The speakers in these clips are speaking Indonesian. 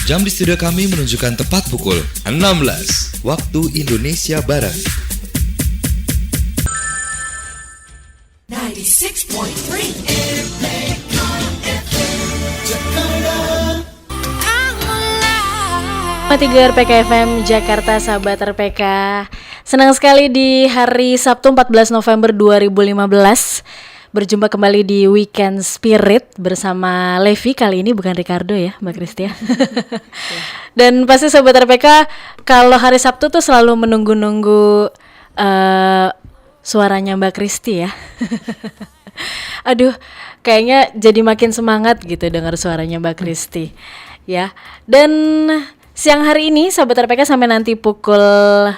Jam di studio kami menunjukkan tepat pukul 16 waktu Indonesia Barat. 3 RPK FM Jakarta, sahabat RPK. Senang sekali di hari Sabtu 14 November 2015 berjumpa kembali di Weekend Spirit bersama Levi. Kali ini bukan Ricardo ya, Mbak Kristi ya. Dan pasti sahabat RPK kalau hari Sabtu tuh selalu menunggu-nunggu suaranya Mbak Kristi ya. Aduh, kayaknya jadi makin semangat gitu dengar suaranya Mbak Kristi ya. Dan siang hari ini sahabat RPK sampai nanti pukul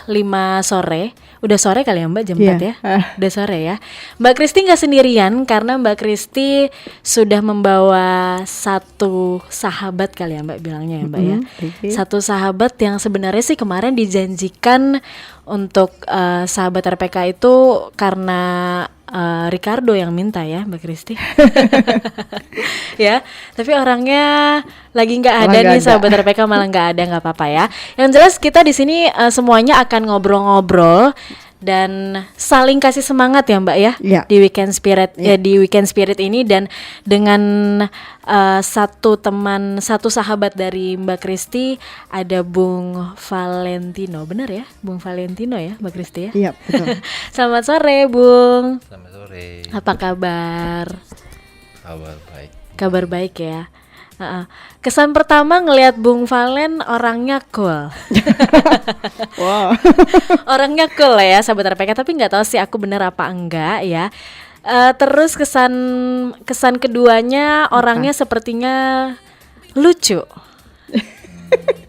5 sore. Udah sore kali ya Mbak, jam 4 ya? Udah sore ya. Mbak Kristi gak sendirian karena Mbak Kristi sudah membawa satu sahabat kali ya Mbak bilangnya ya Mbak ya. Satu sahabat yang sebenarnya sih kemarin dijanjikan untuk sahabat RPK itu karena Ricardo yang minta ya Mbak Kristi. Ya, tapi orangnya lagi nggak ada nih sahabat RPK, malah nggak ada, nggak apa-apa ya. Yang jelas kita di sini semuanya akan ngobrol-ngobrol dan saling kasih semangat ya Mbak ya, di Weekend Spirit di Weekend Spirit ini. Dan dengan satu sahabat dari Mbak Kristi ada Bung Valentino, benar ya Bung Valentino ya Mbak Kristi ya. Iya betul. Selamat sore Bung. Selamat sore. Apa kabar? Kabar baik. Kabar baik ya. Kesan pertama ngelihat Bung Valen orangnya cool. Wow. Orangnya cool ya sahabat RPK, tapi nggak tahu sih aku bener apa enggak ya. Terus kesan keduanya orangnya sepertinya lucu.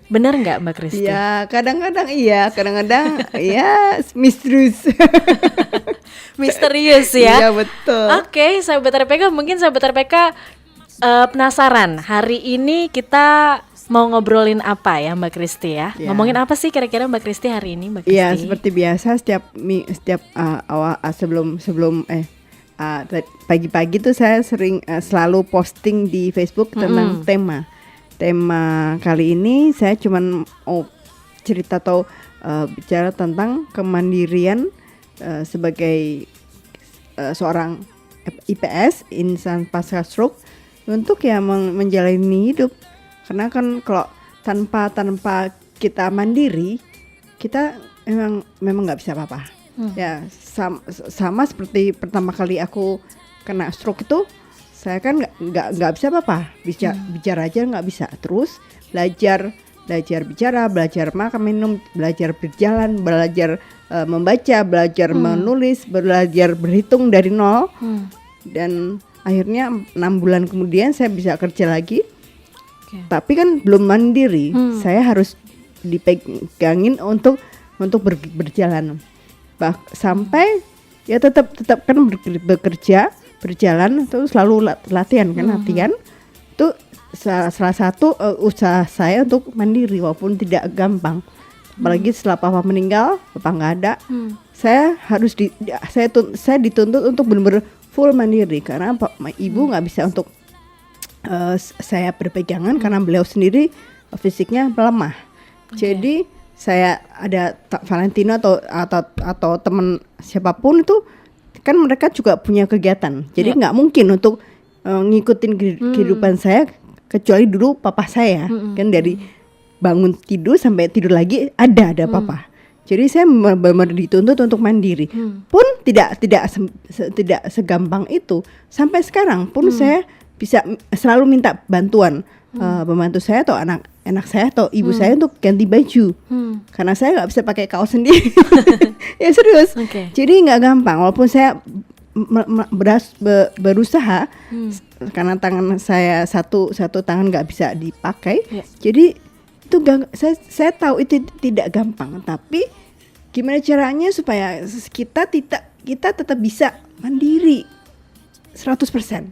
Bener nggak Mbak Kristi? Ya kadang-kadang iya, kadang-kadang ya misterius. Misterius ya. Iya betul. Oke, sahabat RPK, mungkin sahabat RPK penasaran hari ini kita mau ngobrolin apa ya Mbak Kristi ya? Ngomongin apa sih kira-kira Mbak Kristi hari ini Mbak Kristi? Iya seperti biasa setiap awal sebelum pagi-pagi tuh saya sering selalu posting di Facebook tentang tema kali ini. Saya cuman mau cerita atau bicara tentang kemandirian sebagai seorang IPS, insan pasca stroke, untuk ya menjalani hidup. Karena kan kalau tanpa kita mandiri, kita memang nggak bisa apa-apa. Ya sama seperti pertama kali aku kena stroke itu, saya kan nggak bisa apa-apa, bicara aja nggak bisa. Terus belajar bicara, belajar makan minum, belajar berjalan, belajar membaca, belajar menulis, belajar berhitung dari nol. Dan akhirnya 6 bulan kemudian saya bisa kerja lagi. Tapi kan belum mandiri. Saya harus dipegangin untuk berjalan. Sampai ya tetap kan bekerja, berjalan, terus selalu latihan kan. Latihan itu salah satu usaha saya untuk mandiri, walaupun tidak gampang. Apalagi setelah papa meninggal, papa nggak ada, saya harus saya dituntut untuk benar-benar full mandiri, karena ibu nggak bisa untuk saya berpegangan karena beliau sendiri fisiknya melemah. Jadi saya ada Valentino atau teman siapapun itu kan mereka juga punya kegiatan, jadi nggak mungkin untuk ngikutin kehidupan saya, kecuali dulu papa saya kan dari bangun tidur sampai tidur lagi ada papa. Jadi saya benar-benar dituntut untuk mandiri. Pun tidak segampang itu. Sampai sekarang pun saya bisa selalu minta bantuan pembantu saya atau anak saya atau ibu saya untuk ganti baju. Karena saya nggak bisa pakai kaos sendiri. Ya serius. Jadi nggak gampang. Walaupun saya berusaha, karena tangan saya satu tangan nggak bisa dipakai. Jadi itu saya tahu itu tidak gampang, tapi gimana caranya supaya kita tetap bisa mandiri 100%.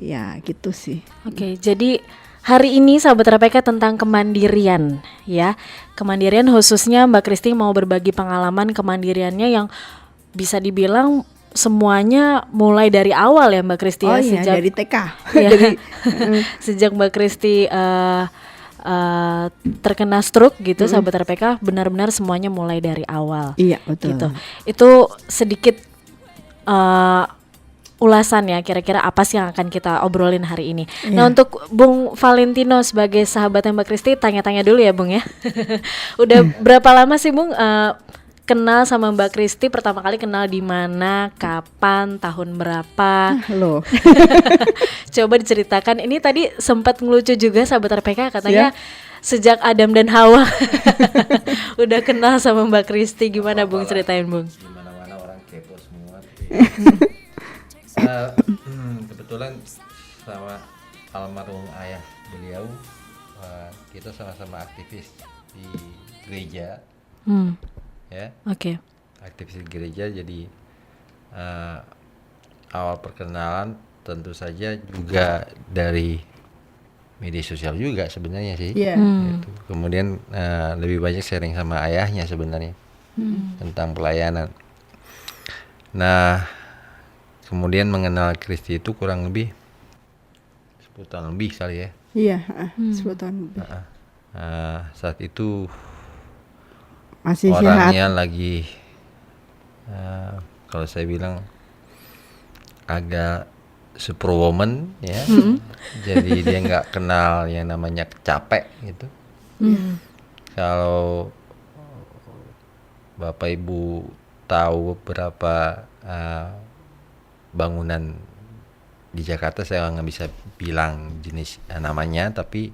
Ya gitu sih. Jadi hari ini sahabat RPK tentang kemandirian ya. Kemandirian khususnya Mbak Kristi mau berbagi pengalaman kemandiriannya yang bisa dibilang semuanya mulai dari awal ya Mbak Kristi ya. Sejak dari TK. Ya, sejak Mbak Kristi terkena stroke gitu, sahabat RPK, benar-benar semuanya mulai dari awal. Iya, betul. Gitu. Itu sedikit ulasan ya, kira-kira apa sih yang akan kita obrolin hari ini. Nah, untuk Bung Valentino sebagai sahabatnya Mbak Kristi, tanya-tanya dulu ya Bung ya. Udah berapa lama sih Bung kenal sama Mbak Kristi? Pertama kali kenal di mana, kapan, tahun berapa? Loh. Coba diceritakan. Ini tadi sempat ngelucu juga sahabat RPK, katanya sejak Adam dan Hawa udah kenal sama Mbak Kristi. Gimana Bung, ceritain Bung? Dimana-mana orang kepo semua. Kebetulan sama almarhum ayah beliau, kita sama-sama aktivis di gereja, ya. Oke. Aktivis di gereja. Jadi awal perkenalan tentu saja juga dari media sosial juga sebenarnya sih. Iya. Gitu. Kemudian lebih banyak sharing sama ayahnya sebenarnya tentang pelayanan. Nah, kemudian mengenal Kristi itu kurang lebih 10 tahun lebih kali ya. Iya, 10 tahun lebih. Saat itu Masih sehat. orangnya lagi kalau saya bilang agak superwoman ya. Jadi dia nggak kenal yang namanya capek gitu. Kalau Bapak Ibu tahu beberapa bangunan di Jakarta, saya nggak bisa bilang jenis namanya, tapi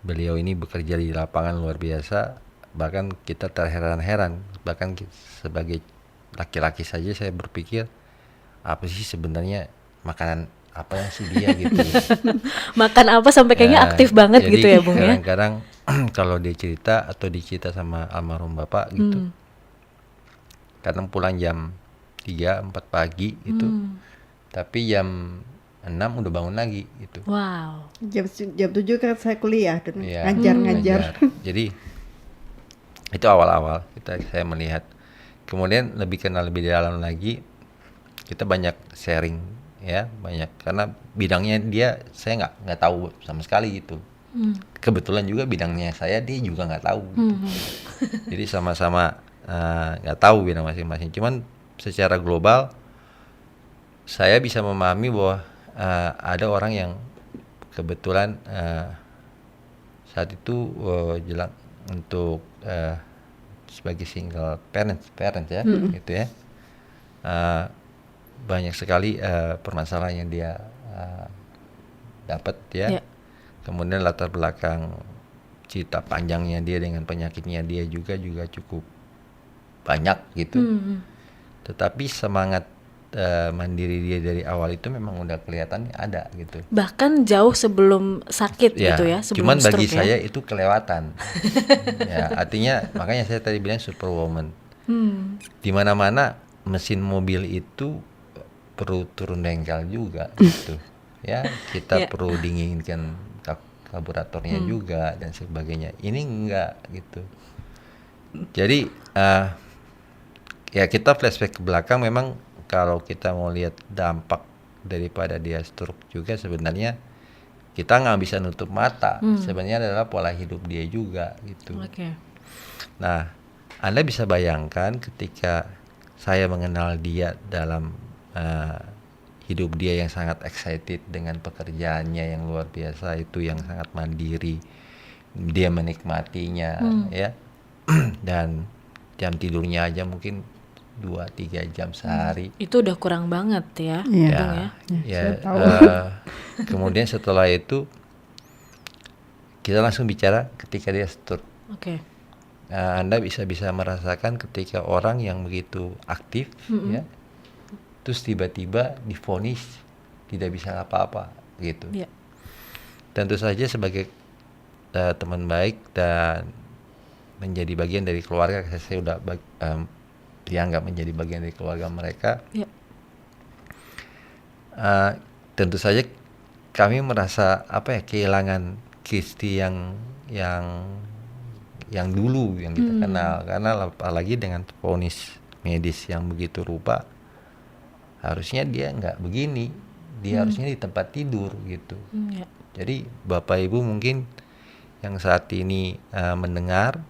beliau ini bekerja di lapangan luar biasa. Bahkan kita terheran-heran, bahkan sebagai laki-laki saja saya berpikir apa sih sebenarnya makanan apa sih dia gitu. Makan apa sampai kayaknya aktif banget jadi gitu ya Bung ya. kadang-kadang kalau dia cerita atau dicerita sama almarhum bapak gitu, kadang pulang jam 3-4 pagi itu, tapi jam 6 udah bangun lagi gitu. Wow. Jam 7 kan saya kuliah dan Ya, ngajar. Jadi itu awal-awal saya melihat. Kemudian lebih kenal lebih dalam lagi, kita banyak sharing ya, banyak karena bidangnya dia saya nggak tahu sama sekali gitu. Kebetulan juga bidangnya saya dia juga nggak tahu gitu. Jadi sama-sama nggak tahu bidang masing-masing. Cuman secara global saya bisa memahami bahwa ada orang yang kebetulan saat itu jelang untuk sebagai single parent ya, gitu ya. Banyak sekali permasalahan yang dia dapat ya. Kemudian latar belakang cerita panjangnya dia dengan penyakitnya dia juga cukup banyak gitu. Tetapi semangat mandiri dia dari awal itu memang udah kelihatannya ada gitu. Bahkan jauh sebelum sakit gitu ya, sebelum cuman bagi stroke saya itu kelewatan. Ya, artinya makanya saya tadi bilang superwoman. Di mana-mana mesin mobil itu perlu turun bengkel juga gitu. Ya, kita perlu dinginkan karburatornya juga dan sebagainya. Ini enggak gitu. Jadi ya kita flashback ke belakang, memang kalau kita mau lihat dampak daripada dia stroke juga sebenarnya kita nggak bisa nutup mata. Sebenarnya adalah pola hidup dia juga gitu. Nah, Anda bisa bayangkan ketika saya mengenal dia dalam hidup dia yang sangat excited dengan pekerjaannya yang luar biasa itu, yang sangat mandiri, dia menikmatinya ya, dan jam tidurnya aja mungkin 2-3 jam sehari. Itu udah kurang banget ya. Kemudian setelah itu kita langsung bicara ketika dia stroke. Anda bisa merasakan ketika orang yang begitu aktif ya, terus tiba-tiba divonis tidak bisa apa-apa gitu. Tentu saja sebagai teman baik dan menjadi bagian dari keluarga, saya udah dianggap menjadi bagian dari keluarga mereka. Tentu saja kami merasa kehilangan Kristi yang dulu yang kita kenal, karena apalagi dengan vonis medis yang begitu rupa, harusnya dia nggak begini, dia harusnya di tempat tidur gitu. Jadi Bapak Ibu mungkin yang saat ini mendengar,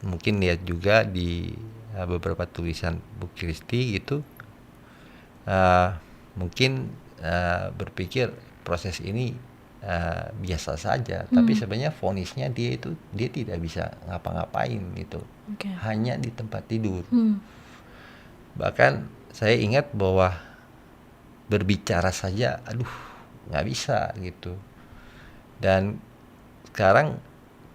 mungkin lihat juga di beberapa tulisan Bu Kristi gitu, mungkin berpikir proses ini biasa saja, tapi sebenarnya vonisnya dia tidak bisa ngapa-ngapain gitu, hanya di tempat tidur. Bahkan saya ingat bahwa berbicara saja, aduh nggak bisa gitu. Dan sekarang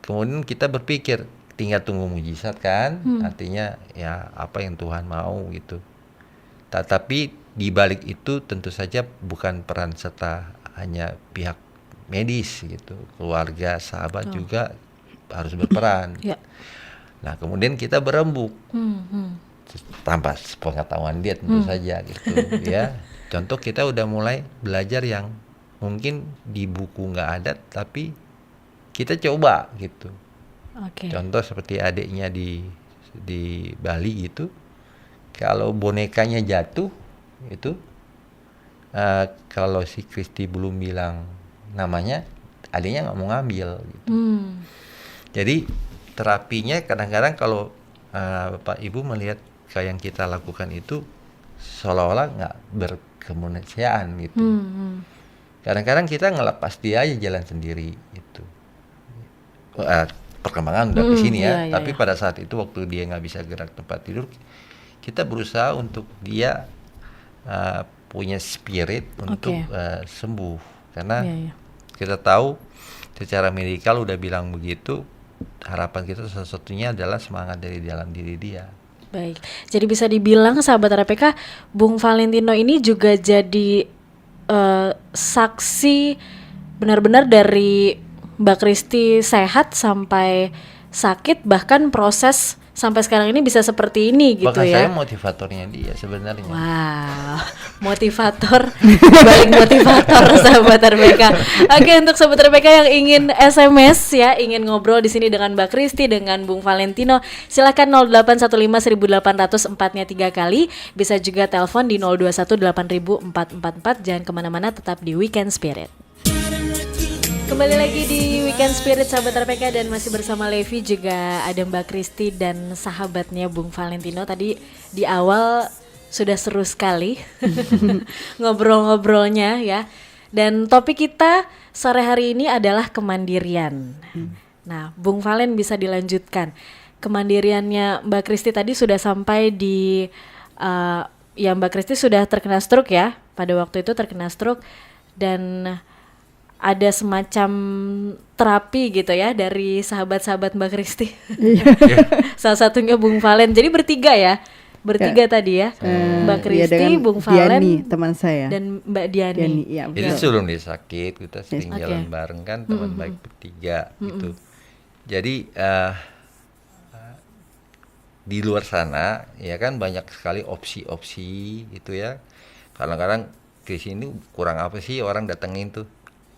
kemudian kita berpikir tinggal tunggu mujizat kan, artinya ya apa yang Tuhan mau gitu. Tetapi di balik itu tentu saja bukan peran serta hanya pihak medis gitu, keluarga, sahabat juga harus berperan. Nah kemudian kita berembuk tanpa pengetahuan dia tentu saja gitu ya. Contoh kita udah mulai belajar yang mungkin di buku nggak ada, tapi kita coba gitu. Contoh seperti adiknya di Bali gitu, kalau bonekanya jatuh itu, kalau si Kristi belum bilang namanya, adiknya nggak mau ngambil gitu. Jadi terapinya kadang-kadang kalau Bapak Ibu melihat kayak yang kita lakukan itu seolah-olah nggak berkemanusiaan gitu. Kadang-kadang kita ngelepas dia aja jalan sendiri itu. Perkembangan udah ke sini ya, tapi pada saat itu waktu dia nggak bisa gerak tempat tidur, kita berusaha untuk dia punya spirit untuk sembuh, karena kita tahu secara medikal udah bilang begitu, harapan kita satu-satunya adalah semangat dari dalam diri dia. Baik, jadi bisa dibilang sahabat RPK, Bung Valentino ini juga jadi saksi benar-benar dari Mbak Kristi sehat sampai sakit, bahkan proses sampai sekarang ini bisa seperti ini gitu. Bahkan ya. saya motivatornya dia sebenarnya. Wow, motivator balik motivator sahabat RPK. Oke, untuk sahabat RPK yang ingin SMS ya, ingin ngobrol di sini dengan Mbak Kristi, dengan Bung Valentino, silakan 0815 1800 4-nya 3 kali. Bisa juga telepon di 021 8444. Jangan kemana-mana, tetap di Weekend Spirit. Kembali lagi di Weekend Spirit sahabat RPK, dan masih bersama Levi, juga ada Mbak Kristi dan sahabatnya Bung Valentino. Tadi di awal sudah seru sekali ngobrol-ngobrolnya ya. Dan topik kita sore hari ini adalah kemandirian. Nah, Bung Valen bisa dilanjutkan. Kemandiriannya Mbak Kristi tadi sudah sampai di ya Mbak Kristi sudah terkena stroke ya. Pada waktu itu terkena stroke, dan ada semacam terapi gitu ya dari sahabat-sahabat Mbak Kristi. Salah satunya Bung Valen. Jadi bertiga ya. Bertiga tadi ya. Mbak Kristi, Bung Valen, Diani, teman saya. Dan Mbak Diani. Ya, Jadi sebelum dia sakit kita sering jalan bareng kan, teman baik bertiga gitu. Jadi di luar sana ya kan banyak sekali opsi-opsi gitu ya. Kadang-kadang di sini kurang apa sih orang datengin tuh.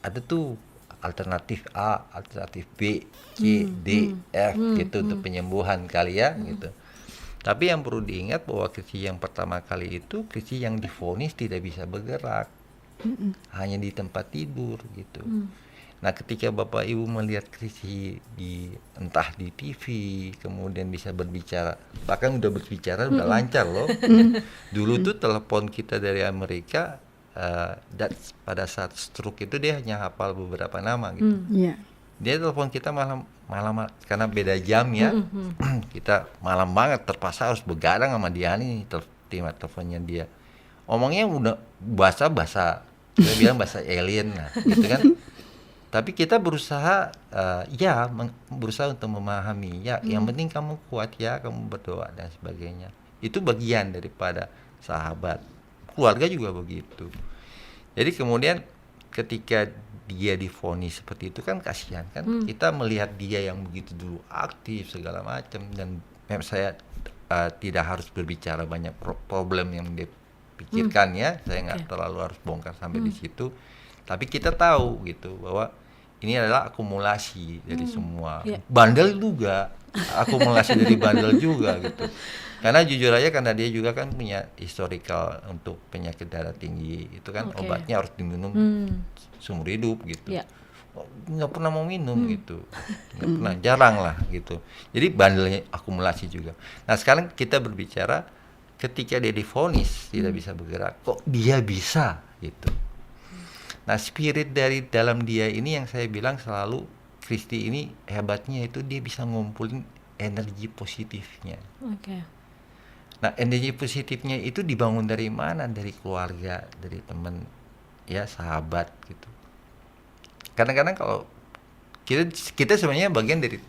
Ada tuh alternatif A, alternatif B, C, D, F gitu untuk penyembuhan kali ya gitu. Tapi yang perlu diingat bahwa Kristi yang pertama kali itu Kristi yang divonis tidak bisa bergerak, hanya di tempat tidur gitu. Nah ketika Bapak Ibu melihat Kristi entah di TV, kemudian bisa berbicara, bahkan udah berbicara udah lancar loh. Dulu tuh telepon kita dari Amerika, dan pada saat stroke itu dia hanya hafal beberapa nama gitu. Dia telepon kita malam karena beda jam ya. Kita malam banget terpaksa harus begadang sama dia nih, teleponnya dia. Omongnya udah bahasa kita bilang bahasa alien lah gitu kan. Tapi kita berusaha berusaha untuk memahami ya. Yang penting kamu kuat ya, kamu berdoa dan sebagainya. Itu bagian daripada sahabat. Keluarga juga begitu. Jadi kemudian ketika dia divonis seperti itu kan kasihan kan. Kita melihat dia yang begitu dulu aktif segala macam, dan saya tidak harus berbicara banyak problem yang dia pikirkan ya. Saya nggak terlalu harus bongkar sampai di situ. Tapi kita tahu gitu bahwa ini adalah akumulasi dari semua. Bandel juga, akumulasi dari bandel juga gitu. Karena jujur aja karena dia juga kan punya historical untuk penyakit darah tinggi, itu kan obatnya harus diminum seumur hidup gitu. nggak pernah mau minum gitu, nggak pernah, jarang lah gitu. Jadi bandelnya akumulasi juga. Nah sekarang kita berbicara ketika dia divonis tidak bisa bergerak, kok dia bisa gitu. Nah spirit dari dalam dia ini yang saya bilang selalu, Kristi ini hebatnya itu dia bisa ngumpulin energi positifnya. Oke. Nah energi positifnya itu dibangun dari mana? Dari keluarga, dari teman, ya sahabat gitu. Kadang-kadang kalau kita sebenarnya bagian dari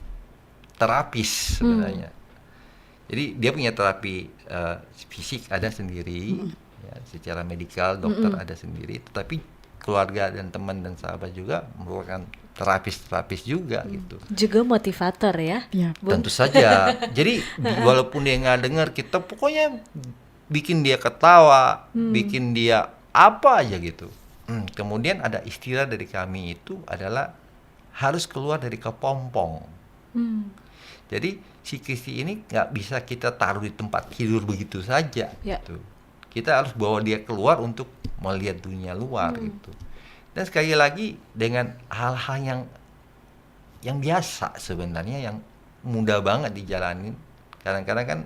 terapis sebenarnya. Jadi dia punya terapi fisik ada sendiri, ya, secara medikal dokter ada sendiri, tetapi keluarga dan teman dan sahabat juga merupakan terapis juga gitu. Juga motivator ya. Ya. Bung. Tentu saja. Jadi walaupun dia nggak dengar, kita pokoknya bikin dia ketawa, bikin dia apa aja gitu. Kemudian ada istilah dari kami itu adalah harus keluar dari kepompong. Jadi si Kristi ini nggak bisa kita taruh di tempat tidur begitu saja. Ya. Gitu. Kita harus bawa dia keluar untuk melihat dunia luar gitu. Dan sekali lagi dengan hal-hal yang biasa sebenarnya, yang mudah banget dijalanin. Kadang-kadang kan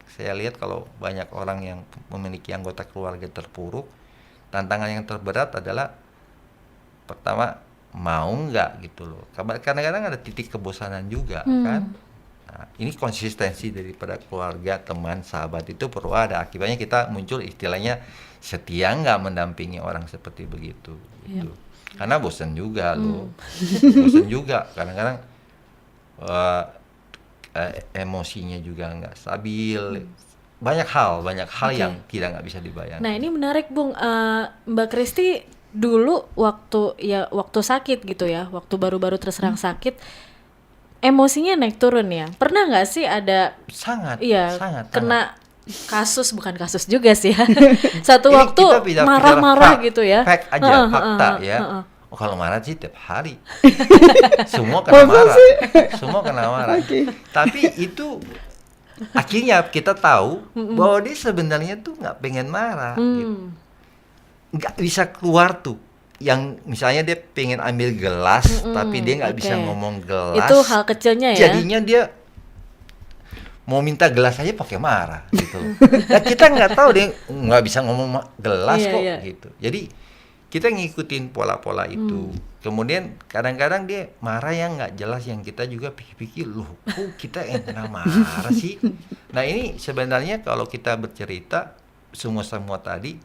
saya lihat kalau banyak orang yang memiliki anggota keluarga terpuruk, tantangan yang terberat adalah pertama mau nggak gitu loh. Kadang-kadang ada titik kebosanan juga kan. Nah, ini konsistensi daripada keluarga, teman, sahabat itu perlu ada. Akibatnya kita muncul istilahnya setia nggak mendampingi orang seperti begitu. Gitu. Karena bosan juga loh, bosan juga. Kadang-kadang emosinya juga nggak stabil. Banyak hal yang tidak nggak bisa dibayangkan. Nah ini menarik Bung, Mbak Kristi dulu waktu sakit gitu ya, waktu baru-baru terserang sakit, emosinya naik turun ya. Pernah nggak sih ada sangat kena kasus, bukan kasus juga sih ya. Satu Ini waktu kita bicara marah-marah fact, gitu ya. fact aja, fakta ya. Oh, kalau marah sih tiap hari. Semua kena marah. Semua kena marah. Tapi itu akhirnya kita tahu bahwa dia sebenarnya tuh nggak pengen marah gitu. Nggak bisa keluar tuh. Yang misalnya dia pengen ambil gelas tapi dia nggak bisa ngomong gelas. Itu hal kecilnya ya. Jadinya dia mau minta gelas aja pakai marah gitu. Nah, kita nggak tahu dia nggak bisa ngomong gelas kok gitu. Jadi kita ngikutin pola-pola itu. Kemudian kadang-kadang dia marah yang nggak jelas, yang kita juga pikir-pikir, loh kok kita yang kena marah sih. Nah ini sebenarnya kalau kita bercerita semua tadi,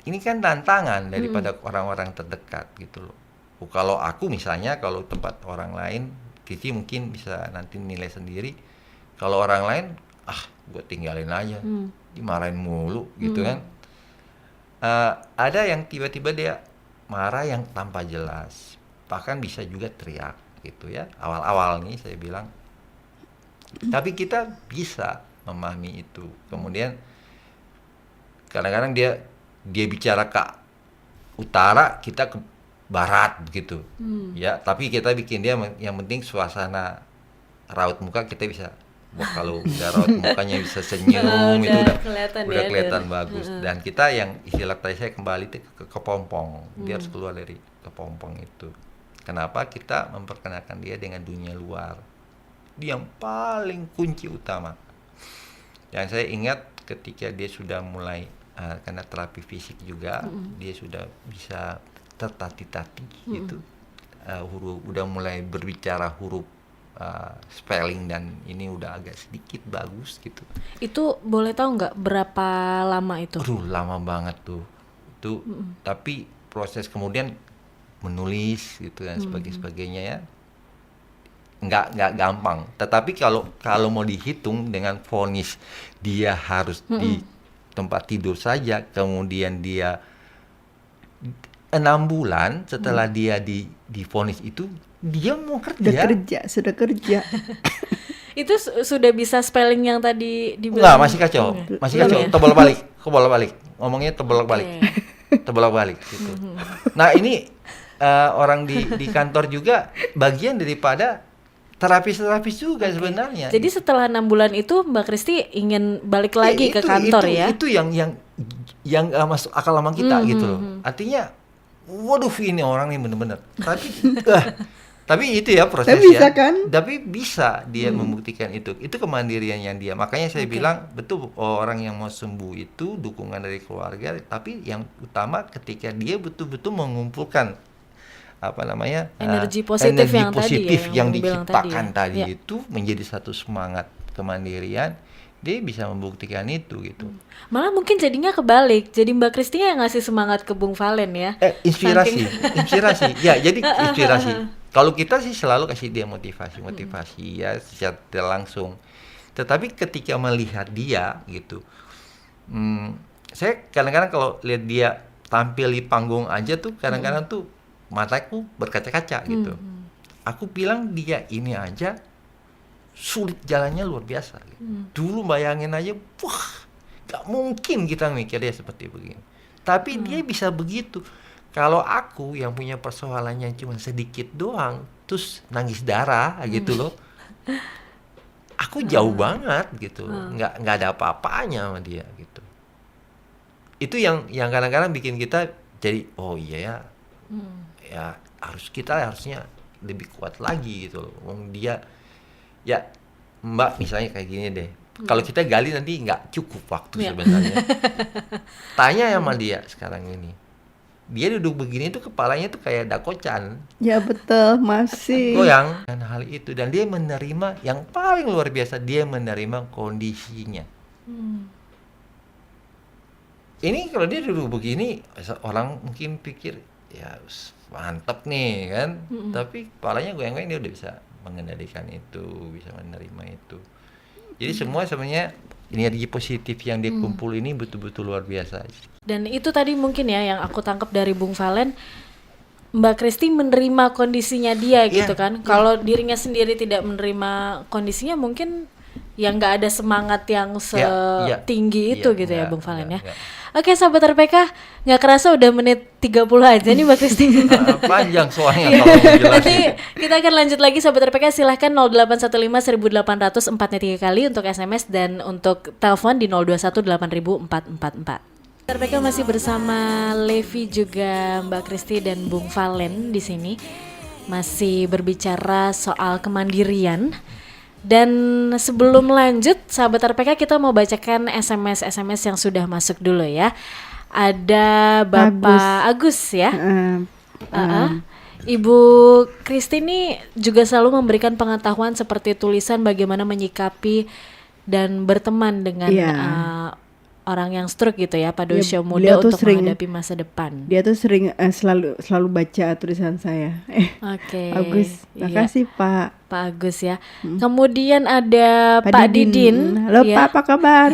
ini kan tantangan daripada orang-orang terdekat gitu loh. Kalau aku misalnya, kalau tempat orang lain, Kiki mungkin bisa nanti nilai sendiri. Kalau orang lain, gue tinggalin aja, dimarahin mulu gitu kan. Ada yang tiba-tiba dia marah yang tanpa jelas, bahkan bisa juga teriak gitu ya. Awal-awal nih saya bilang, tapi kita bisa memahami itu. Kemudian kadang-kadang dia bicara ke utara, kita ke barat gitu, ya. Tapi kita bikin dia yang penting suasana raut muka kita bisa. Kalau udah raut mukanya bisa senyum itu udah kelihatan bagus. Dan kita yang istilah tadi saya kembali ke kepompong, dia harus keluar dari kepompong itu. Kenapa? Kita memperkenalkan dia dengan dunia luar, dia yang paling kunci utama. Yang saya ingat ketika dia sudah mulai karena terapi fisik juga, dia sudah bisa tertatih-tatih gitu, udah mulai berbicara huruf spelling, dan ini udah agak sedikit bagus gitu. Itu boleh tahu nggak berapa lama itu? Lama banget tuh. Itu tapi proses kemudian menulis gitu dan sebagainya ya. Nggak gampang. Tetapi kalau mau dihitung dengan vonis dia harus di tempat tidur saja, kemudian dia 6 bulan setelah dia divonis itu dia mau kerja. Sudah kerja. Itu sudah bisa spelling yang tadi dibilang? Enggak, masih kacau. Masih kacau. Tebal balik. Ngomongnya tebal balik gitu. Nah, ini orang di kantor juga bagian daripada terapis juga sebenarnya. Jadi setelah 6 bulan itu Mbak Kristi ingin balik lagi ke kantor ya? Itu yang masuk akal sama kita gitu loh. Artinya waduh ini orang nih bener-bener. Tapi itu ya prosesnya. Tapi bisa kan? Tapi bisa dia membuktikan itu. Itu kemandirian yang dia. Makanya saya bilang betul orang yang mau sembuh itu dukungan dari keluarga. Tapi yang utama ketika dia betul-betul mengumpulkan energi positif yang tadi ya, yang Bung bilang diciptakan tadi ya. itu menjadi satu semangat kemandirian. Dia bisa membuktikan itu gitu. Malah mungkin jadinya kebalik. Jadi Mbak Kristi yang ngasih semangat ke Bung Valen ya. Inspirasi. Ya, jadi inspirasi. Kalau kita sih selalu kasih dia motivasi ya secara tidak langsung. Tetapi ketika melihat dia gitu, saya kadang-kadang kalau lihat dia tampil di panggung aja tuh kadang-kadang tuh mataku berkaca-kaca gitu. Aku bilang dia ini aja sulit jalannya luar biasa. Gitu. Dulu bayangin aja, wah, gak mungkin kita mikir dia seperti begini. Tapi dia bisa begitu. Kalau aku yang punya persoalannya cuma sedikit doang, terus nangis darah gitu loh, aku jauh banget gitu, nggak ada apa-apanya sama dia gitu. Itu yang kadang-kadang bikin kita jadi, oh iya ya, ya harusnya lebih kuat lagi gitu loh. Dia ya Mbak misalnya kayak gini deh. Kalau kita gali nanti nggak cukup waktu sebenarnya. Tanya sama dia sekarang ini. Dia duduk begini tuh kepalanya tuh kayak dakocan. Ya betul, masih. Goyang dan hal itu. Dan dia menerima yang paling luar biasa. Dia menerima kondisinya. Ini kalau dia duduk begini, orang mungkin pikir, ya mantap nih kan. Tapi kepalanya goyang-goyang dia udah bisa mengendalikan itu, bisa menerima itu. Jadi semua sebenarnya energi positif yang dia kumpul ini betul-betul luar biasa. Dan itu tadi mungkin ya yang aku tangkap dari Bung Valen, Mbak Kristi menerima kondisinya dia gitu kan. Kalau dirinya sendiri tidak menerima kondisinya mungkin ya nggak ada semangat yang setinggi itu gitu ya Bung Valen ya. Oke sahabat RPK, nggak kerasa udah menit 30 aja nih Mbak Kristi. Panjang soalnya kalau mau jelasin. Nanti kita akan lanjut lagi sahabat RPK, silahkan 0815 1800 4-nya 3 kali untuk SMS dan untuk telepon di 021 8000 444. RPK masih bersama Levi juga Mbak Kristi dan Bung Valen di sini masih berbicara soal kemandirian. Dan sebelum lanjut sahabat RPK kita mau bacakan SMS yang sudah masuk dulu ya. Ada Bapak Agus ya. Ibu Kristi ini juga selalu memberikan pengetahuan seperti tulisan bagaimana menyikapi dan berteman dengan orang yang stroke gitu ya pada usia muda untuk menghadapi masa depan. Dia tuh sering selalu baca tulisan saya. Oke. Agus, makasih Pak Agus ya. Kemudian ada Pak Didin. Halo Pak, apa kabar?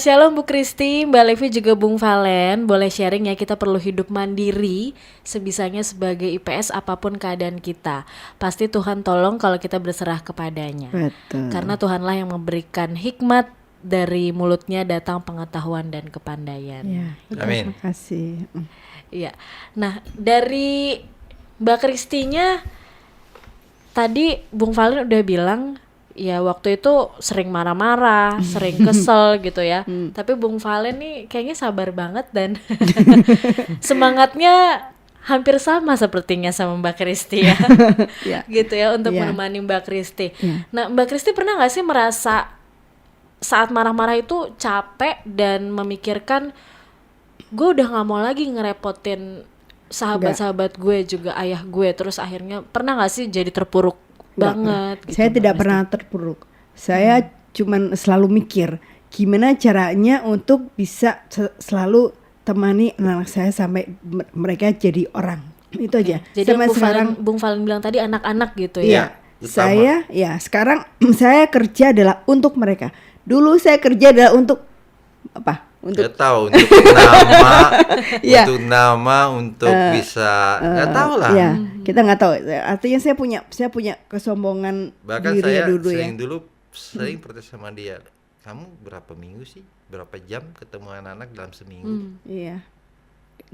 Shalom Bu Kristi, Mbak Levi juga Bung Valen. Boleh sharing ya, kita perlu hidup mandiri sebisanya sebagai IPS apapun keadaan kita. Pasti Tuhan tolong kalau kita berserah kepadanya. Betul. Karena Tuhanlah yang memberikan hikmat, dari mulutnya datang pengetahuan dan kepandaian. Ya, amin. Terima kasih. Iya. Nah, dari Mbak Kristinya tadi Bung Valen udah bilang ya waktu itu sering marah-marah, sering kesel gitu ya. Tapi Bung Valen nih kayaknya sabar banget dan semangatnya hampir sama sepertinya sama Mbak Kristi ya. Gitu ya untuk menemani Mbak Kristi. Nah, Mbak Kristi pernah nggak sih merasa saat marah-marah itu capek dan memikirkan gue udah nggak mau lagi ngerepotin sahabat-sahabat gue juga ayah gue, terus akhirnya pernah nggak sih jadi terpuruk banget? Gitu, saya tidak pernah terpuruk. Saya cuman selalu mikir gimana caranya untuk bisa selalu temani anak saya sampai mereka jadi orang. Itu aja. Jadi Bung Valen bilang tadi anak-anak gitu ya. Saya sekarang saya kerja adalah untuk mereka. Dulu saya kerja adalah untuk apa? Untuk tahu, untuk nama, untuk nama, untuk bisa nggak tahu lah. Ya, kita nggak tahu. Artinya saya punya kesombongan. Bahkan diri saya dulu sering protes sama dia. Kamu berapa minggu sih? Berapa jam ketemu anak-anak dalam seminggu? Iya,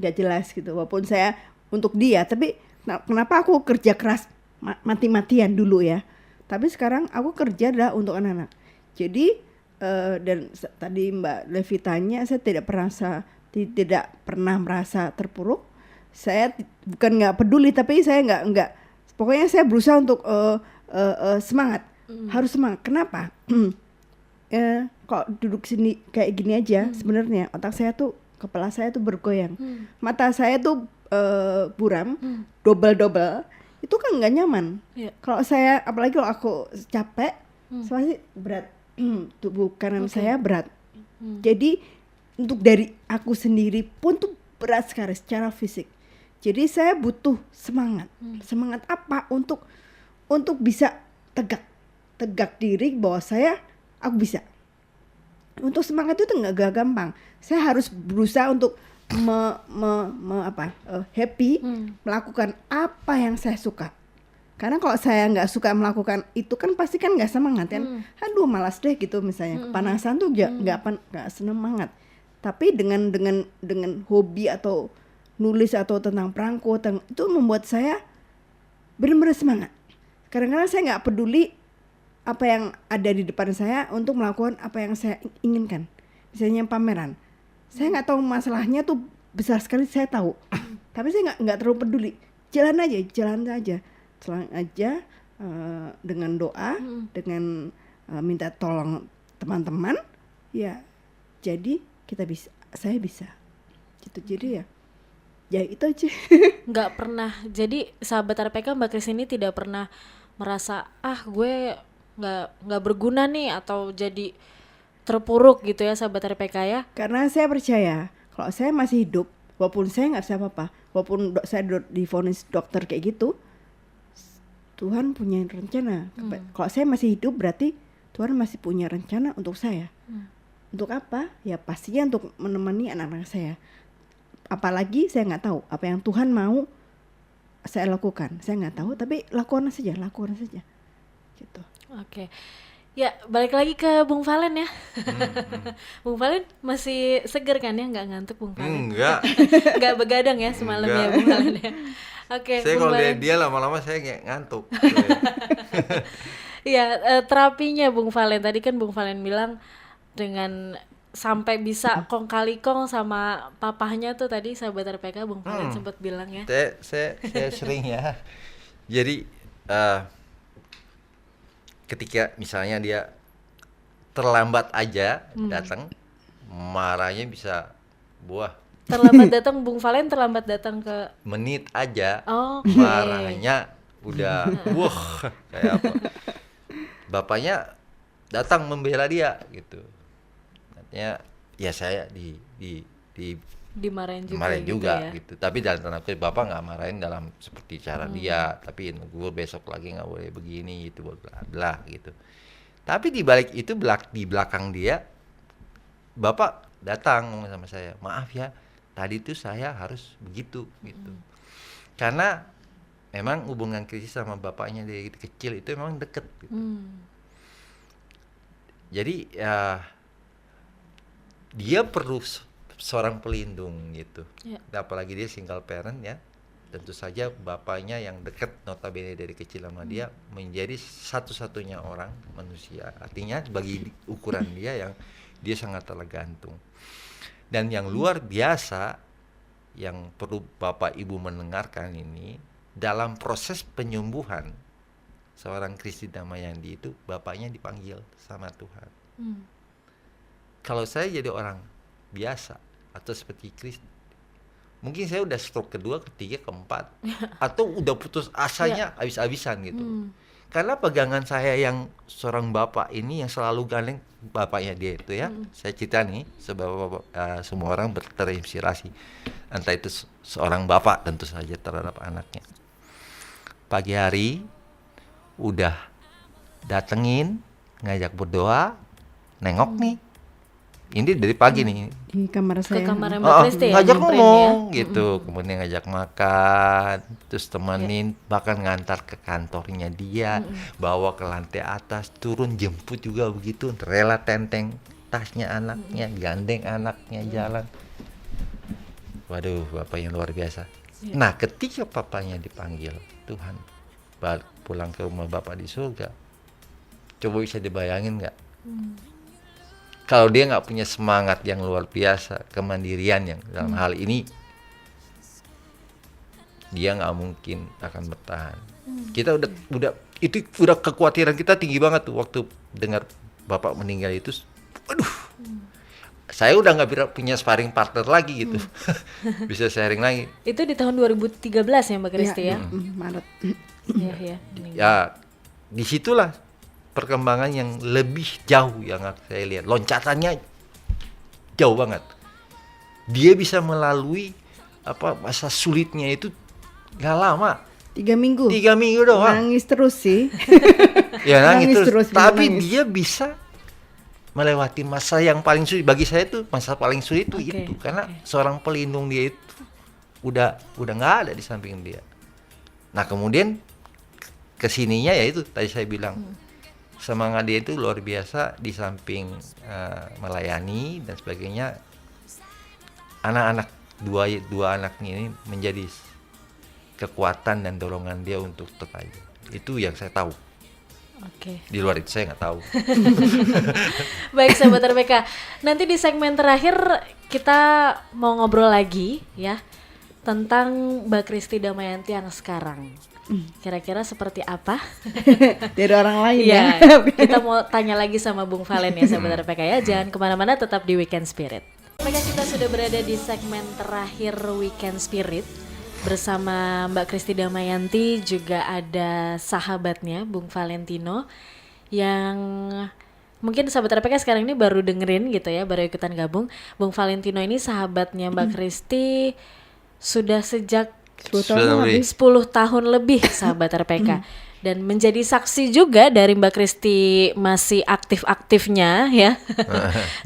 nggak jelas gitu. Walaupun saya untuk dia, tapi kenapa aku kerja keras mati-matian dulu ya? Tapi sekarang aku kerja adalah untuk anak-anak. Jadi dan tadi Mbak Levi tanya, saya tidak pernah tidak pernah merasa terpuruk. Saya bukan nggak peduli, tapi saya nggak. Pokoknya saya berusaha untuk semangat. Harus semangat. Kenapa? Kok duduk sini kayak gini aja, sebenarnya otak saya tuh, kepala saya tuh bergoyang. Mata saya tuh buram, double. Itu kan nggak nyaman. Iya. Kalau saya, apalagi kalau aku capek, pasti berat. Tubuh kanan saya berat. Jadi untuk dari aku sendiri pun tuh berat sekali secara fisik. Jadi saya butuh semangat. Semangat apa? Untuk bisa tegak diri bahwa aku bisa. Untuk semangat itu nggak gampang. Saya harus berusaha untuk happy, melakukan apa yang saya suka. Karena kalau saya nggak suka melakukan itu kan pasti kan nggak semangat kan. Aduh malas deh gitu misalnya. Kepanasan tuh nggak semangat. Tapi dengan hobi atau nulis atau tentang perangko itu membuat saya benar-benar semangat. Kadang-kadang saya nggak peduli apa yang ada di depan saya untuk melakukan apa yang saya inginkan. Misalnya pameran, saya nggak tahu masalahnya tuh besar sekali, saya tahu. Tapi saya nggak terlalu peduli. Jalan aja dengan doa, dengan minta tolong teman-teman. Ya, jadi saya bisa. Gitu. Jadi ya itu aja. Nggak pernah. Jadi sahabat RPK Mbak Kris ini tidak pernah merasa gue nggak berguna nih atau jadi terpuruk gitu ya sahabat RPK ya. Karena saya percaya kalau saya masih hidup, walaupun saya nggak bisa apa-apa, walaupun saya divonis dokter kayak gitu, Tuhan punya rencana. Kalau saya masih hidup berarti Tuhan masih punya rencana untuk saya. Untuk apa? Ya pastinya untuk menemani anak-anak saya. Apalagi saya nggak tahu apa yang Tuhan mau saya lakukan. Saya nggak tahu, tapi lakukan saja. Gitu. Oke. Ya, balik lagi ke Bung Valen ya. Bung Valen masih seger kan ya, nggak ngantuk Bung Valen? Enggak. Nggak begadang ya semalam ya Bung Valen ya. Oke, Saya Bung kalau Valen. dia lama-lama saya kayak ngantuk. Iya, terapinya Bung Valen tadi kan Bung Valen bilang dengan sampai bisa kong kali kong sama papahnya tuh tadi sahabat RPK Bung Valen sempat bilang ya. Saya sering ya. Jadi ketika misalnya dia terlambat aja datang, marahnya bisa buah. Terlambat datang Bung Valen terlambat datang ke Menit aja, Oke. marahnya udah wah kayak apa. Bapaknya datang membela dia gitu. Artinya ya saya dimarahin juga marahin gitu juga ya. gitu. Tapi dalam tanda kutip bapak nggak marahin dalam seperti cara dia, tapi gue besok lagi nggak boleh begini gitu, bla bla gitu. Tapi di balik itu di belakang dia bapak datang ngomong sama saya, maaf ya tadi tuh saya harus begitu gitu. Karena memang hubungan Kristi sama bapaknya dari kecil itu memang deket gitu. Jadi ya dia perlu seorang pelindung gitu. Ya. Apalagi dia single parent ya. Tentu saja bapaknya yang dekat notabene dari kecil sama dia menjadi satu-satunya orang manusia. Artinya bagi ukuran dia yang dia sangat tergantung. Dan yang luar biasa yang perlu Bapak Ibu mendengarkan ini, dalam proses penyembuhan seorang Kristi Damayandi itu bapaknya dipanggil sama Tuhan. Kalau saya jadi orang biasa atau seperti Kristi, mungkin saya udah stroke kedua, ketiga, keempat, atau udah putus asanya habis-habisan gitu. Karena pegangan saya yang seorang bapak ini yang selalu gandeng bapaknya dia itu ya, saya cerita nih sebab semua orang terinspirasi, entah itu seorang bapak tentu saja terhadap anaknya. Pagi hari udah datengin, ngajak berdoa, nengok nih. Ini dari pagi nih. Di kamar Ke saya. kamar Mbak Kristi ya. Ngajak nyamperin ngomong ya. gitu, kemudian ngajak makan, terus temenin, bahkan ngantar ke kantornya dia, bawa ke lantai atas, turun jemput juga begitu, rela tenteng tasnya anaknya, gandeng anaknya jalan. Waduh, bapak yang luar biasa. Nah, ketika papanya dipanggil Tuhan pulang ke rumah bapak di surga, coba bisa dibayangin nggak? Kalau dia nggak punya semangat yang luar biasa, kemandirian yang dalam hal ini, dia nggak mungkin akan bertahan. Kita udah kekhawatiran kita tinggi banget tuh waktu dengar bapak meninggal itu. Aduh, saya udah nggak punya sparring partner lagi gitu, bisa sharing lagi. Itu di tahun 2013 ya Mbak Kristi ya? Maret. Iya. Ya, disitulah perkembangan yang lebih jauh yang saya lihat. Loncatannya jauh banget. Dia bisa melalui masa sulitnya itu gak lama. 3 minggu. 3 minggu doang. Nangis terus sih. Ya nangis terus. Tapi nangis. dia bisa melewati masa yang paling sulit. Bagi saya itu masa paling sulit itu karena seorang pelindung dia itu udah nggak ada di samping dia. Nah kemudian kesininya ya itu tadi saya bilang semangat dia itu luar biasa, di samping melayani dan sebagainya. Anak-anak dua anaknya ini menjadi kekuatan dan dorongan dia untuk tetap aja. Itu yang saya tahu. Oke. Di luar itu saya nggak tahu. Baik sahabat RPK, nanti di segmen terakhir kita mau ngobrol lagi ya tentang Mbak Kristi Damayanti yang sekarang. Kira-kira seperti apa? Dari orang lain ya. ya. Kita mau tanya lagi sama Bung Valen ya sahabat RPK ya. Jangan kemana-mana, tetap di Weekend Spirit. RPK, kita sudah berada di segmen terakhir Weekend Spirit bersama Mbak Kristi Damayanti, juga ada sahabatnya Bung Valentino yang mungkin sahabat RPK sekarang ini baru dengerin gitu ya, baru ikutan gabung. Bung Valentino ini sahabatnya Mbak Kristi sudah sejak 10 tahun lebih sahabat RPK. Dan menjadi saksi juga dari Mbak Kristi masih aktif-aktifnya ya.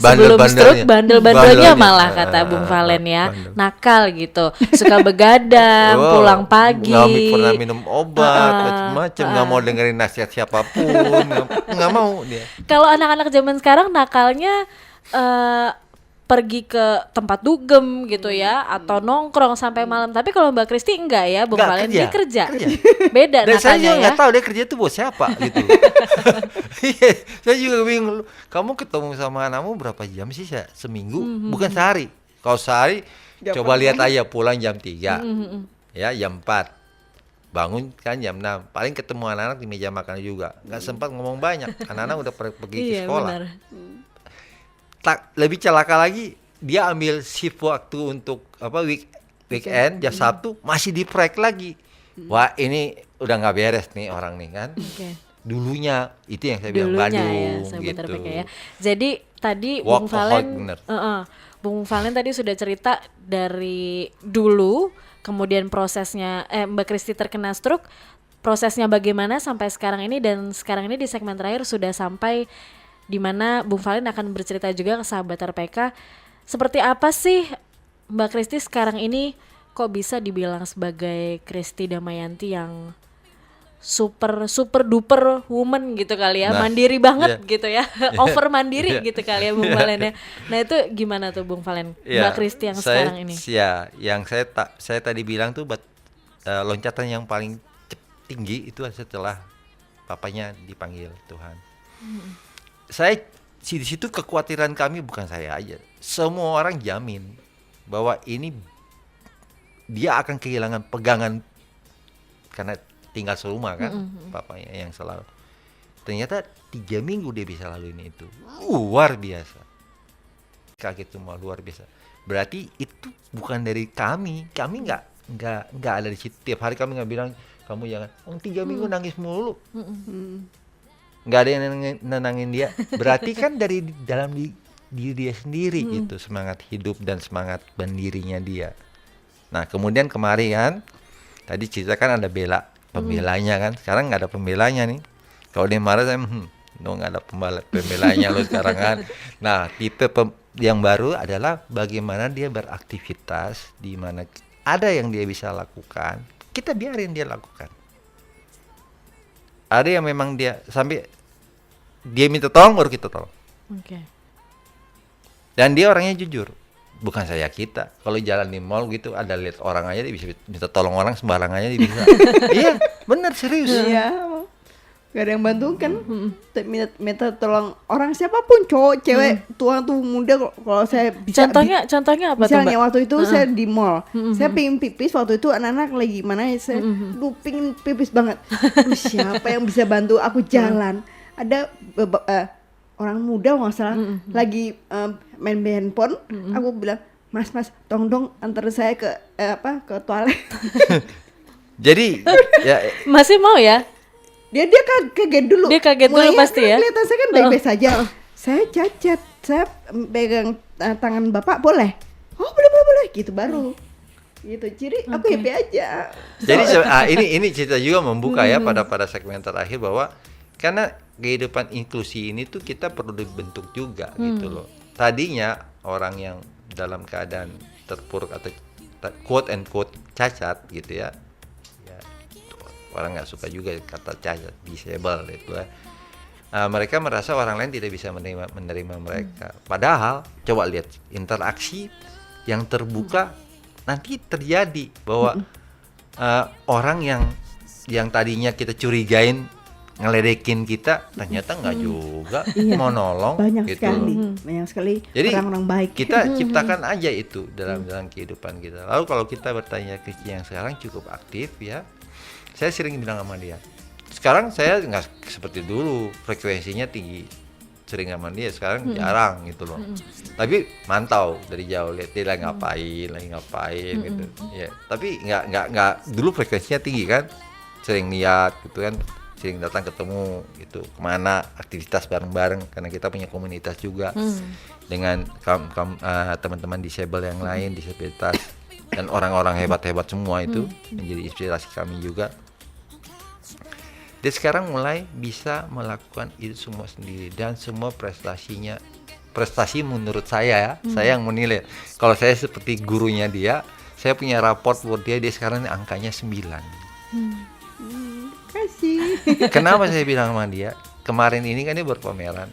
Sebelum stroke bandel-bandelnya malah kata Bung Valen ya. Nakal gitu, suka begadang, pulang pagi. Nggak pernah minum obat, macam-macam, nggak mau dengerin nasihat siapapun, nggak mau dia. Kalau anak-anak zaman sekarang nakalnya pergi ke tempat dugem gitu ya, atau nongkrong sampai malam. Tapi kalau Mbak Kristi enggak ya, Bung Valen, dia kerja. Beda Dan saya nakalnya juga ya. nggak tahu dia kerja itu buat siapa gitu. Iya, saya juga bingung. Kamu ketemu sama anakmu berapa jam sih seminggu? Bukan sehari. Kalau sehari, coba lihat aja pulang jam 3, ya jam 4. Bangun kan jam 6. Paling ketemu anak-anak di meja makan juga. Nggak sempat ngomong banyak. Anak-anak udah pergi ke sekolah. Benar. Lebih celaka lagi, dia ambil shift waktu untuk weekend jam Sabtu masih di proyek lagi. Wah, ini udah nggak beres nih orang nih kan. Dulunya itu yang saya bilang Bandung ya, gitu. RPK ya. Jadi tadi Bung Valen tadi sudah cerita dari dulu, kemudian prosesnya Mbak Kristi terkena stroke, prosesnya bagaimana sampai sekarang ini, dan sekarang ini di segmen terakhir sudah sampai di mana Bung Valen akan bercerita juga ke sahabat RPK seperti apa sih Mbak Kristi sekarang ini kok bisa dibilang sebagai Kristi Damayanti yang super duper woman gitu kali ya, mandiri banget gitu ya, over mandiri gitu kali ya Bung Valen ya. Nah itu gimana tuh Bung Valen, Mbak Kristi yang sekarang ini? Ya, yang saya tadi bilang tuh loncatan yang paling tinggi itu setelah papanya dipanggil Tuhan. Saya di situ kekhawatiran kami, bukan saya aja, semua orang jamin bahwa ini dia akan kehilangan pegangan karena tinggal serumah kan, papanya yang selalu. Ternyata 3 minggu dia bisa laluin itu, luar biasa. Kaget semua, luar biasa. Berarti itu bukan dari kami nggak ada di situ. Tiap hari kami nggak bilang kamu jangan, 3 minggu nangis mulu. Nggak ada yang nenangin dia. Berarti kan dari dalam diri dia sendiri gitu, semangat hidup dan semangat berdirinya dia. Nah kemudian kemarin kan tadi cerita kan ada pembelanya kan, sekarang nggak ada pembelanya nih. Kalau dia marah saya nggak ada pembelanya lo sekarang kan. Nah tipe yang baru adalah bagaimana dia beraktivitas, di mana ada yang dia bisa lakukan, kita biarin dia lakukan. Ada yang memang dia sampai dia minta tolong baru kita tolong. Dan dia orangnya jujur, bukan saya kita. Kalau jalan di mall gitu ada lihat orang aja dia bisa minta tolong orang sembarang aja dia bisa. Iya, benar serius. Iya. gak ada yang bantu kan. Minta tolong orang siapapun, cowok, cewek, tua tuh muda. Kalau saya bisa Contohnya apa tuh, misalnya Mbak? waktu itu saya di mall, saya pengen pipis waktu itu, anak-anak lagi mana ya, saya pengen pipis banget. Aduh, siapa yang bisa bantu aku jalan? Ada orang muda nggak salah lagi main handphone. Aku bilang, mas tolong dong antar saya ke ke toilet. Jadi ya Masih mau ya? Dia kaget dulu. Dia kaget dulu Mulainya pasti ya? Kelihatan saya kan baik-baik saja. Saya cacat, saya pegang tangan bapak boleh? Oh boleh gitu baru. Gitu. Jadi aku happy aja. Jadi ini cerita juga membuka ya pada segmen terakhir bahwa karena kehidupan inklusi ini tuh kita perlu dibentuk juga gitu loh. Tadinya orang yang dalam keadaan terpuruk atau quote and quote cacat gitu ya. Orang nggak suka juga kata cacat, disable itu ya. Mereka merasa orang lain tidak bisa menerima mereka. Padahal coba lihat interaksi yang terbuka nanti terjadi bahwa orang yang tadinya kita curigain ngeledekin kita ternyata nggak juga mau nolong banyak gitu. Banyak sekali Jadi orang-orang baik. kita ciptakan aja itu dalam kehidupan kita. Lalu kalau kita bertanya ke yang sekarang cukup aktif ya, saya sering bilang sama dia, sekarang saya nggak seperti dulu frekuensinya tinggi, sering sama dia, sekarang jarang gitu loh. Tapi mantau dari jauh, lihat dia lagi ngapain gitu ya. Tapi nggak dulu frekuensinya tinggi kan, sering lihat gitu kan, sering datang ketemu gitu, kemana aktivitas bareng-bareng karena kita punya komunitas juga dengan teman-teman disable yang lain, disabilitas dan orang-orang hebat-hebat semua itu menjadi inspirasi kami juga. Dia sekarang mulai bisa melakukan itu semua sendiri dan semua prestasi menurut saya ya, saya yang menilai. Kalau saya seperti gurunya dia, saya punya raport buat dia sekarang angkanya 9. Kasih. Kenapa saya bilang sama dia? Kemarin ini kan dia berpameran.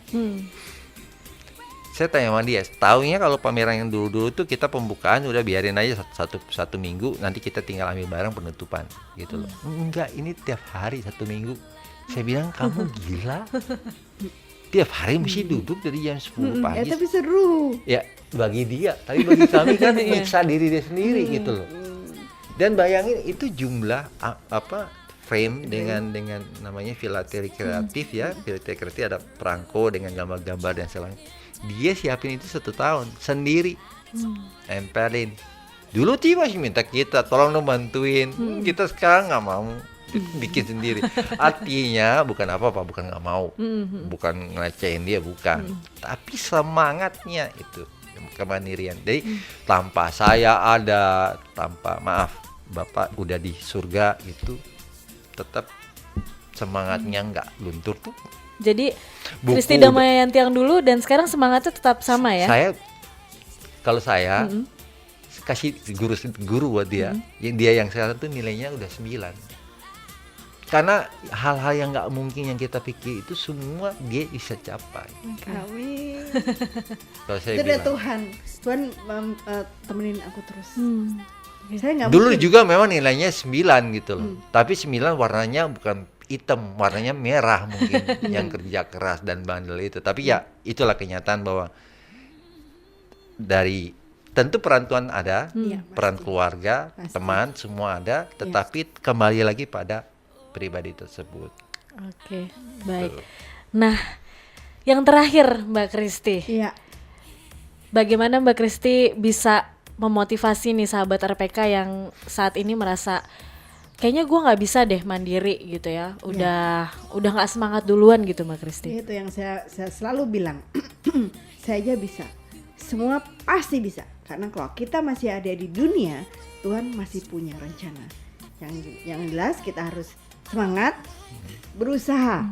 Saya tanya sama dia, taunya kalau pameran yang dulu-dulu tuh kita pembukaan udah biarin aja satu minggu, nanti kita tinggal ambil barang penutupan gitu loh. Enggak, ini tiap hari 1 minggu. Saya bilang, kamu gila? Tiap hari mesti duduk dari jam 10 pagi. Tapi seru. Ya bagi dia, tapi bagi kami kan menyiksa diri dia sendiri gitu loh. Dan bayangin itu jumlah frame dengan namanya filateri kreatif ya. Filateri kreatif ada perangko dengan gambar-gambar dan sebagainya. Dia siapin itu 1 tahun sendiri, tempelin. Dulu dia masih minta kita tolong dong bantuin. Kita sekarang nggak mau, bikin sendiri. Artinya bukan apa-apa, bukan nggak mau, bukan ngelecehin dia, bukan. Tapi semangatnya itu kemandirian. Jadi tanpa saya ada, tanpa maaf Bapak udah di surga itu, tetap semangatnya nggak luntur tuh. Jadi Kristi Damayanti yang dulu dan sekarang semangatnya tetap sama ya? Kalau saya kasih guru buat dia, yang sekarang tuh nilainya udah 9. Karena hal-hal yang nggak mungkin yang kita pikir itu semua dia bisa capai. Amin. Kalau saya Itu dari bilang. Tuhan temenin aku terus. Saya nggak Dulu mungkin. juga memang nilainya 9 gitu loh. Tapi 9 warnanya bukan hitam, warnanya merah mungkin yang kerja keras dan bandel itu. Tapi ya itulah kenyataan bahwa dari tentu peran Tuhan ada, peran keluarga, teman semua ada, tetapi kembali lagi pada pribadi tersebut. Oke, baik. Nah, yang terakhir Mbak Kristi. Iya. Bagaimana Mbak Kristi bisa memotivasi nih sahabat RPK yang saat ini merasa kayaknya gue nggak bisa deh mandiri gitu ya, udah nggak semangat duluan gitu Mbak Kristi. Itu yang saya selalu bilang, saya aja bisa, semua pasti bisa, karena kalau kita masih ada di dunia, Tuhan masih punya rencana. Yang jelas kita harus semangat, berusaha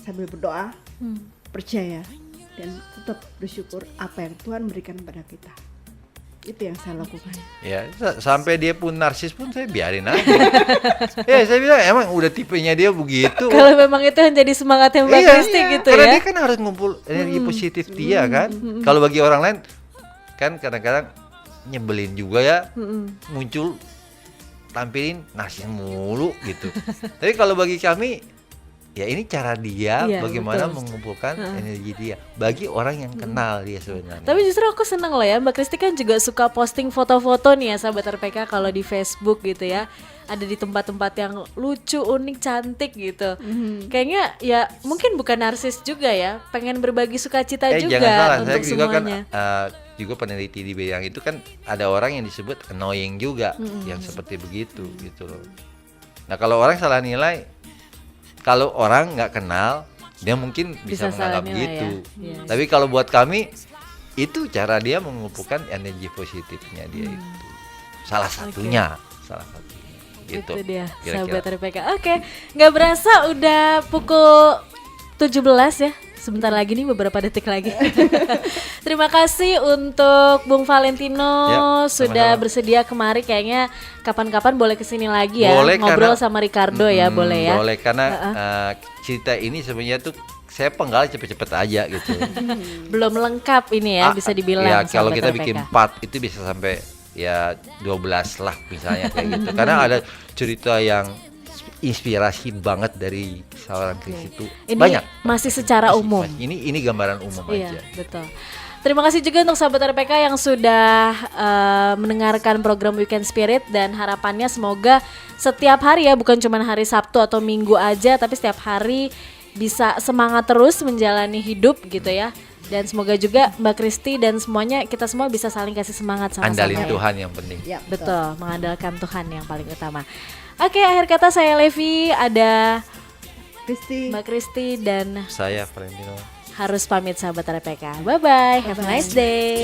sambil berdoa, percaya dan tetap bersyukur apa yang Tuhan berikan pada kita. Itu yang saya lakukan. Ya, sampai dia pun narsis pun saya biarin aja. Ya, saya bilang emang udah tipenya dia begitu. Kalau memang itu yang jadi semangatnya Mbak Kristi gitu karena ya. dia kan harus ngumpul energi positif dia kan. Kalau bagi orang lain kan kadang-kadang nyebelin juga ya, muncul tampilin narsis mulu gitu. Tapi kalau bagi kami ya ini cara dia Iya, bagaimana betul. mengumpulkan energi dia bagi orang yang kenal dia sebenarnya. Tapi justru aku seneng loh ya, Mbak Kristi kan juga suka posting foto-foto nih ya sahabat RPK kalau di Facebook gitu ya. Ada di tempat-tempat yang lucu, unik, cantik gitu. Kayaknya ya mungkin bukan narsis juga ya, pengen berbagi sukacita juga Jangan salah, untuk saya juga semuanya. kan juga peneliti di bidang itu kan ada orang yang disebut annoying juga, yang seperti begitu gitu loh. Nah kalau orang salah nilai, kalau orang nggak kenal, dia mungkin bisa salah menganggap nilai gitu. ya. Yes. Tapi kalau buat kami, itu cara dia mengumpulkan energi positifnya dia itu. Salah satunya, salah satunya. Gitu. Itu dia kira-kira. sahabat RPK. Oke, nggak berasa udah pukul 17 ya. Sebentar lagi nih, beberapa detik lagi. Terima kasih untuk Bung Valentino Ya, sudah sama-sama. bersedia kemari. Kayaknya kapan-kapan boleh kesini lagi ya, Boleh, ngobrol karena- sama Ricardo ya, boleh ya. Boleh, karena cerita ini sebenarnya tuh saya penggal cepet-cepet aja gitu. Belum lengkap ini ya, bisa dibilang. Ya kalau sahabat kita RPK. bikin 4 itu bisa sampai ya 12 lah misalnya kayak gitu. Karena ada cerita yang inspirasi banget dari seorang Chris itu Ini banyak. masih secara umum. Ini gambaran umum Iya, aja. betul. Terima kasih juga untuk sahabat RPK yang sudah mendengarkan program Weekend Spirit, dan harapannya semoga setiap hari ya, bukan cuma hari Sabtu atau Minggu aja, tapi setiap hari bisa semangat terus menjalani hidup gitu ya. Dan semoga juga Mbak Kristi dan semuanya, kita semua bisa saling kasih semangat sama-sama. Andalin ya. Tuhan yang penting. Ya, Betul, mengandalkan Tuhan yang paling utama. Oke, akhir kata saya Levi, ada Kristi. Mbak Kristi, dan Saya Valentino. harus pamit sahabat RPK. Bye-bye, have a nice day.